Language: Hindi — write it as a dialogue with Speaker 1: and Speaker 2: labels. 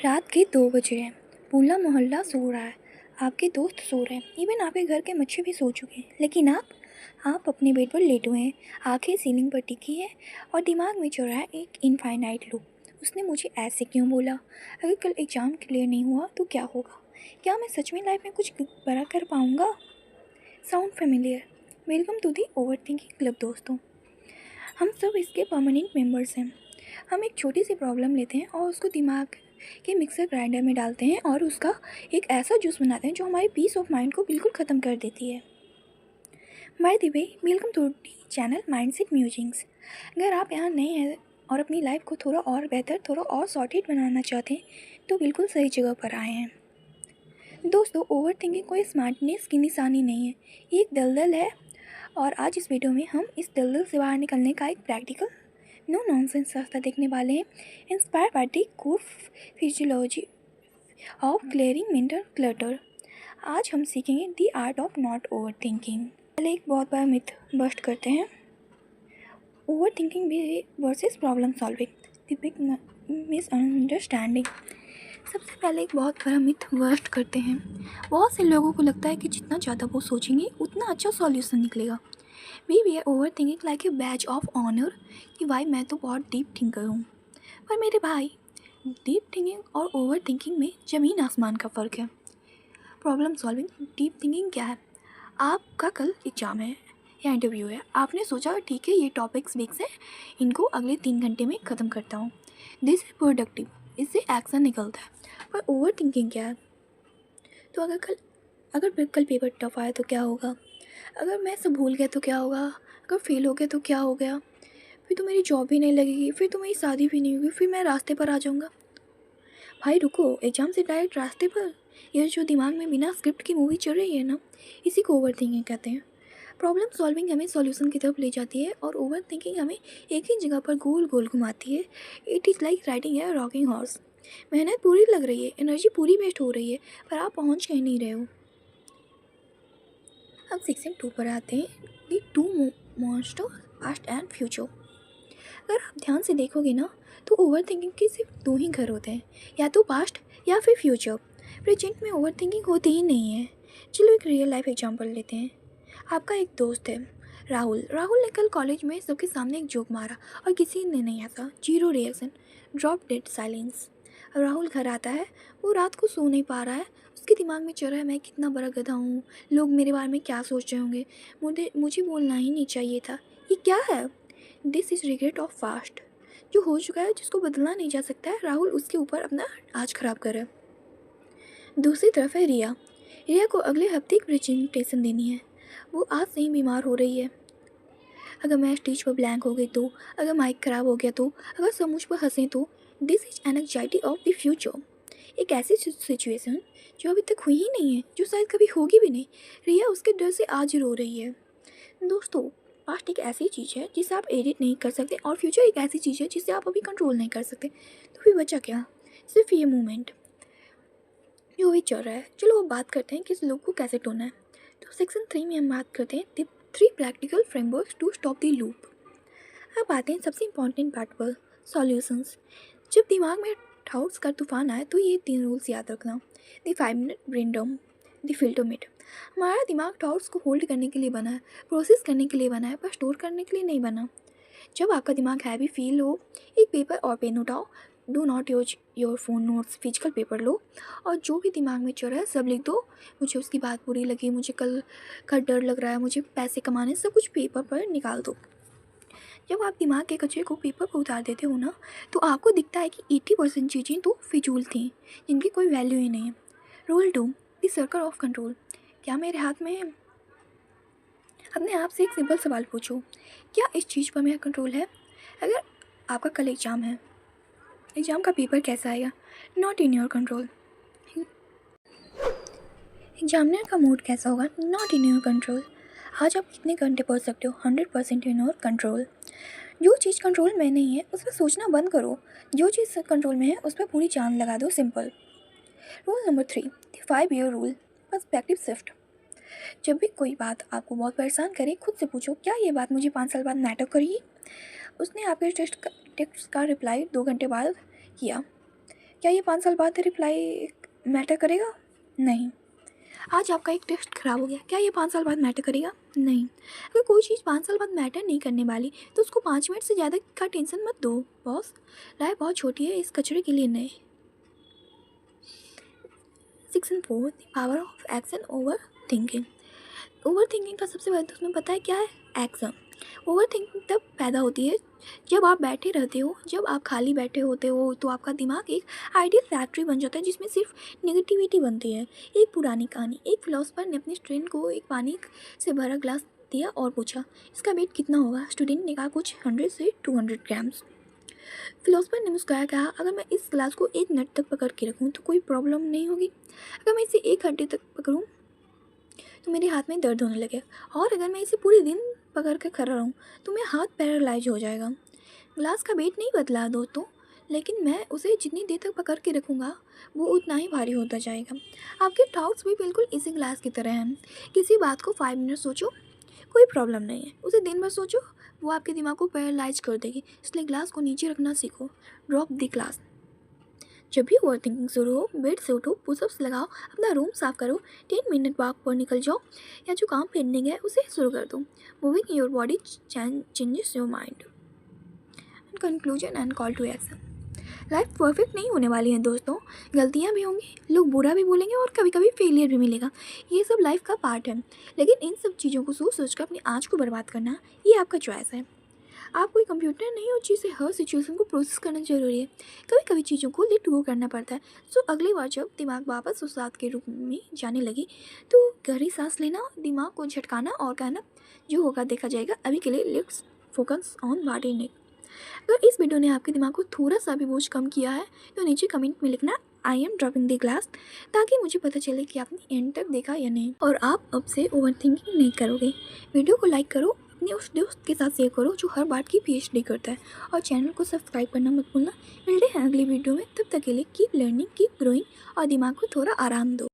Speaker 1: रात के 2 बज रहे हैं। पूरा मोहल्ला सो रहा है। आपके दोस्त सो रहे हैं। इवन आपके घर के मच्छर भी सो चुके हैं। लेकिन आप अपने बेड पर लेटे हुए हैं। आंखें सीलिंग पर टिकी है और दिमाग में चल रहा है एक इनफाइनाइट लूप। उसने मुझे ऐसे क्यों बोला? अगर कल एग्ज़ाम क्लियर नहीं हुआ तो क्या होगा? क्या मैं सच में लाइफ में कुछ बड़ा कर पाऊँगा? Sound familiar? Welcome to the overthinking club दोस्तों। हम सब इसके परमानेंट मेंबर्स हैं। हम एक छोटी सी प्रॉब्लम लेते हैं और उसको दिमाग के मिक्सर ग्राइंडर में डालते हैं और उसका एक ऐसा जूस बनाते हैं जो हमारी पीस ऑफ माइंड को बिल्कुल ख़त्म कर देती है। By the way, welcome to the channel mindset musings. अगर आप यहाँ नए हैं और अपनी लाइफ को थोड़ा और बेहतर, थोड़ा और सॉर्टेड बनाना चाहते हैं तो बिल्कुल सही जगह पर आए हैं। दोस्तों, ओवर थिंकिंग कोई स्मार्टनेस की निशानी नहीं है, ये एक दलदल है। और आज इस वीडियो में हम इस दलदल से बाहर निकलने का एक प्रैक्टिकल नो नॉनसेंस रास्ता देखने वाले हैं, inspired by the core physiology of clearing mental clutter. आज हम सीखेंगे the art of not over thinking. पहले एक बहुत बड़ा मिथ बस्ट करते हैं। Over thinking versus problem solving, the big misunderstanding. सबसे पहले एक बहुत बड़ा मिथ बस्ट करते हैं। बहुत से लोगों को लगता है कि जितना ज़्यादा वो सोचेंगे उतना अच्छा सॉल्यूशन निकलेगा। We we are overthinking like a badge of honour कि भाई मैं तो बहुत डीप थिंकर हूँ। पर मेरे भाई, डीप थिंकिंग और ओवर थिंकिंग में ज़मीन आसमान का फ़र्क है। प्रॉब्लम सॉल्विंग डीप थिंकिंग क्या है? आपका कल एग्जाम है या इंटरव्यू है। आपने सोचा ठीक है ये टॉपिक्स वीक्स हैं, इनको अगले 3 घंटे में ख़त्म करता हूँ। दिस इज प्रोडक्टिव, इससे एक्शन निकलता है। पर ओवर थिंकिंग क्या है? तो अगर कल पेपर टफ आया तो क्या होगा? अगर मैं सब भूल गया तो क्या होगा? अगर फेल हो गया तो क्या हो गया? फिर तो मेरी जॉब भी नहीं लगेगी, फिर तो मेरी शादी भी नहीं होगी, फिर मैं रास्ते पर आ जाऊँगा। भाई रुको, एग्ज़ाम से डायरेक्ट रास्ते पर? ये जो दिमाग में बिना स्क्रिप्ट की मूवी चल रही है ना, इसी को ओवर थिंकिंग कहते हैं। प्रॉब्लम सॉल्विंग हमें सॉल्यूशन की तरफ ले जाती है और ओवर थिंकिंग हमें एक ही जगह पर गोल गोल घुमाती है। It is like riding A rocking horse. मेहनत पूरी लग रही है, एनर्जी पूरी वेस्ट हो रही है, पर आप पहुँच कहीं नहीं रहे हो। अब सेक्शन 2 पर आते हैं, the two monster past and future. अगर आप ध्यान से देखोगे ना तो ओवर थिंकिंग के सिर्फ 2 ही घर होते हैं, या तो पास्ट या फिर फ्यूचर। प्रेजेंट में ओवर थिंकिंग होती ही नहीं है। चलो एक रियल लाइफ एग्जांपल लेते हैं। आपका एक दोस्त है राहुल। राहुल ने कल कॉलेज में सबके सामने एक जोक मारा और किसी ने नहीं हंसा। Zero reaction, drop dead silence. अब राहुल घर आता है, वो रात को सो नहीं पा रहा है। उसके दिमाग में चल रहा है मैं कितना बड़ा गधा हूँ, लोग मेरे बारे में क्या सोच रहे होंगे, मुझे बोलना ही नहीं चाहिए था। ये क्या है? This is regret of fast. जो हो चुका है, जिसको बदलना नहीं जा सकता है, राहुल उसके ऊपर अपना आज खराब कर रहा है। दूसरी तरफ है रिया। रिया को अगले हफ्ते एक प्रेजेंटेशन देनी है। वो आज से ही बीमार हो रही है। अगर मैं स्टेज पर ब्लैंक हो गई तो, अगर माइक खराब हो गया तो, अगर सब मुझ पर हंसें तो। This is anxiety of the future. एक ऐसी सिचुएशन जो अभी तक हुई ही नहीं है, जो शायद कभी होगी भी नहीं। रिया उसके डर से आज रो रही है। दोस्तों, पास्ट एक ऐसी चीज़ है जिसे आप एडिट नहीं कर सकते और फ्यूचर एक ऐसी चीज़ है जिसे आप अभी कंट्रोल नहीं कर सकते। तो फिर बचा क्या? सिर्फ ये मोमेंट जो भी चल रहा है। चलो अब बात करते हैं कि इस लूप को कैसे तोड़ना है। तो सेक्शन 3 में हम बात करते हैं the 3 practical frameworks to stop the loop. अब आते हैं सबसे इम्पॉर्टेंट पार्ट पर, सॉल्यूशंस। जब दिमाग में डाउट्स का तूफान आए तो ये 3 रूल्स याद रखना। The 5 minute brain dump, the filter मिट। हमारा दिमाग डाउट्स को होल्ड करने के लिए बना है, प्रोसेस करने के लिए बना है, पर स्टोर करने के लिए नहीं बना। जब आपका दिमाग हैवी फील हो, एक पेपर और पेन उठाओ। Do not use your phone notes, physical paper लो और जो भी दिमाग में चल रहा है सब लिख दो। मुझे उसकी बात बुरी लगी, मुझे कल का डर लग रहा है, मुझे पैसे कमाने, सब कुछ पेपर पर निकाल दो। जब आप दिमाग के कचरे को पेपर पर उतार देते हो ना, तो आपको दिखता है कि 80% चीज़ें तो फिजूल थी, जिनकी कोई वैल्यू ही नहीं है। Rule 2, the circle of control. क्या मेरे हाथ में है? अपने आप से एक सिंपल सवाल पूछो, क्या इस चीज़ पर मेरा कंट्रोल है? अगर आपका कल एग्ज़ाम है, एग्ज़ाम का पेपर कैसा आएगा? Not in your control. Examiner का मूड कैसा होगा? Not in your control. आज आप कितने घंटे पढ़ सकते हो? 100% इन योर कंट्रोल। जो चीज़ कंट्रोल में नहीं है उस पर सोचना बंद करो, जो चीज़ कंट्रोल में है उस पर पूरी जान लगा दो। Simple. Rule number 3, the 5 year rule, perspective shift. जब भी कोई बात आपको बहुत परेशान करे, खुद से पूछो क्या ये बात मुझे 5 साल बाद मैटर करेगी? उसने आपके टेक्स्ट का रिप्लाई 2 घंटे बाद किया। क्या ये 5 साल बाद रिप्लाई मैटर करेगा? नहीं। आज आपका एक टेस्ट खराब हो गया, क्या ये 5 साल बाद मैटर करेगा? नहीं। अगर कोई चीज़ 5 साल बाद मैटर नहीं करने वाली तो उसको 5 मिनट से ज़्यादा का टेंशन मत दो बॉस। लाइफ बहुत छोटी है इस कचरे के लिए नहीं। Section 4, the power of action over thinking. Over thinking का सबसे बड़ा दुश्मन पता है क्या है? एक्शन। ओवर थिंकिंग तब पैदा होती है जब आप बैठे रहते हो, जब आप खाली बैठे होते हो तो आपका दिमाग एक आइडियल फैक्ट्री बन जाता है जिसमें सिर्फ नेगेटिविटी बनती है। एक पुरानी कहानी, एक फिलोसफर ने अपने स्टूडेंट को एक पानी से भरा ग्लास दिया और पूछा इसका वेट कितना होगा। स्टूडेंट ने कहा कुछ 100 से 200 ग्राम्स। फिलोसफर ने मुस्कुराया कहा अगर मैं इस ग्लास को 1 मिनट तक पकड़ के रखूँ तो कोई प्रॉब्लम नहीं होगी। अगर मैं इसे 1 घंटे तक पकड़ूँ तो मेरे हाथ में दर्द होने लगे, और अगर मैं इसे पूरे दिन पकड़ के खड़ा रहूँ तो मेरा हाथ पैरालाइज हो जाएगा। ग्लास का वेट नहीं बदला दोस्तों, लेकिन मैं उसे जितनी देर तक पकड़ के रखूँगा वो उतना ही भारी होता जाएगा। आपके थॉट्स भी बिल्कुल इसी ग्लास की तरह हैं। किसी बात को 5 मिनट सोचो, कोई प्रॉब्लम नहीं है। उसे दिन भर सोचो, वो आपके दिमाग को पैरालाइज कर देगी। इसलिए ग्लास को नीचे रखना सीखो। Drop the glass. जब भी ओवर थिंकिंग शुरू हो, बेड से उठो, पुशअप्स लगाओ, अपना रूम साफ करो, 10 मिनट वॉक पर निकल जाओ, या जो काम पेंडिंग है उसे शुरू कर दो। Moving your body changes your mind. Conclusion and call to action. Life perfect नहीं होने वाली है दोस्तों, गलतियाँ भी होंगी, लोग बुरा भी बोलेंगे और कभी कभी फेलियर भी मिलेगा। ये सब लाइफ का पार्ट है। लेकिन इन सब चीज़ों को सोच कर अपनी आज को बर्बाद करना, ये आपका चॉइस है। आप कोई कंप्यूटर नहीं हो जिसे हर सिचुएशन को प्रोसेस करना जरूरी है। कभी कभी चीज़ों को लेट गो करना पड़ता है। सो अगली बार जब दिमाग वापस उस रात के रूप में जाने लगे तो गहरी सांस लेना, दिमाग को झटकाना और कहना जो होगा देखा जाएगा, अभी के लिए let's focus on what is next. अगर इस वीडियो ने आपके दिमाग को थोड़ा सा भी बोझ कम किया है तो नीचे कमेंट में लिखना I am dropping the glass, ताकि मुझे पता चले कि आपने एंड तक देखा या नहीं और आप अब से ओवर थिंकिंग नहीं करोगे। वीडियो को लाइक करो, अपने उस दोस्त के साथ शेयर करो जो हर बात की पीएचडी करता है, और चैनल को सब्सक्राइब करना मत भूलना। मिलते हैं अगली वीडियो में, तब तक के लिए कीप लर्निंग, कीप ग्रोइंग और दिमाग को थोड़ा आराम दो।